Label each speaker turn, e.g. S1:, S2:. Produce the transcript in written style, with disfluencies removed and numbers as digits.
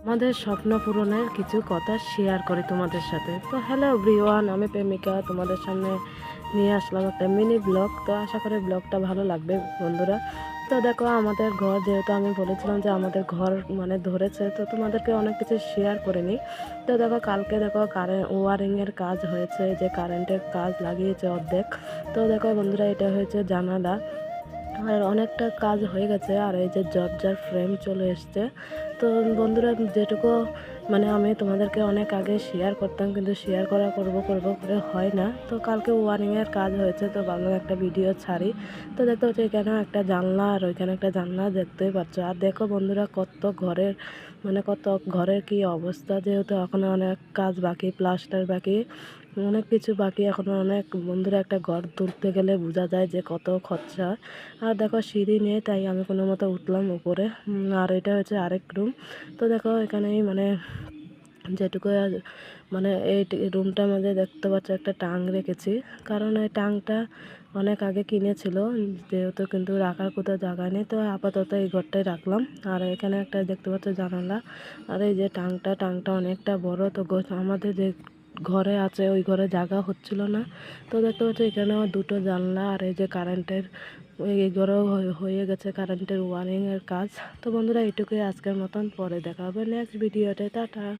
S1: আমাদের স্বপ্ন পূরণের কিছু কথা শেয়ার করি তোমাদের সাথে। তো হ্যালো এভরিওয়ান, আমি প্রেমিকা তোমাদের সামনে নিয়ে আসলাম একটা মিনি ব্লগ। তো আশা করি ব্লগটা ভালো লাগবে বন্ধুরা। তো দেখো আমাদের ঘর, যেহেতু আমি বলেছিলাম যে আমাদের ঘর মানে ধরেছে, তো তোমাদেরকে অনেক কিছু শেয়ার করে নিই। তো দেখো কালকে দেখো ওয়ারিংয়ের কাজ হয়েছে, যে কারেন্টের কাজ লাগিয়েছে অর্ধেক। তো দেখো বন্ধুরা, এটা হয়েছে জানালা, আর অনেকটা কাজ হয়ে গেছে। আর এই যে দরজার ফ্রেম চলে এসছে। তো বন্ধুরা, যেটুকু মানে আমি তোমাদেরকে অনেক আগে শেয়ার করতাম, কিন্তু শেয়ার করব করে হয় না। তো কালকে ওয়ারিংয়ের কাজ হয়েছে, তো ভাবলাম একটা ভিডিও ছাড়ি। তো দেখতে হচ্ছে এখানেও একটা জানলা, আর ওইখানে একটা জানলা দেখতেই পাচ্ছ। আর দেখো বন্ধুরা, কত ঘরের কি অবস্থা, যেহেতু এখনো অনেক কাজ বাকি, প্লাস্টার বাকি, অনেক কিছু বাকি এখনো অনেক। বন্ধুরা, একটা ঘর তুলতে গেলে বোঝা যায় যে কত খরচা। আর দেখো সিঁড়ি নেই, তাই আমি কোনো মতো উঠলাম উপরে। আর এটা হচ্ছে আরেক রুম। তো দেখো এখানেই মানে যেটুকু মানে এই রুমটার মধ্যে দেখতে পাচ্ছ একটা টাং রেখেছি, কারণ এই টাংটা অনেক আগে কিনেছিল, যেহেতু কিন্তু রাখার কোথাও জায়গা নেই, তো আপাতত এই ঘরটাই রাখলাম। আর এখানে একটা দেখতে পাচ্ছ জানালা। আর এই যে টাংটা অনেকটা বড়, তো আমাদের যে ঘরে আছে ওই ঘরে জায়গা হচ্ছিল না। তো দেখতে পাচ্ছ এখানেও দুটো জানলা। আর এই যে কারেন্টের এই ঘরেও হয়ে গেছে কারেন্টের ওয়ারিংয়ের কাজ। তো বন্ধুরা, এইটুকুই আজকের মতন, পরে দেখা হবে নেক্সট ভিডিওতে। টাটা।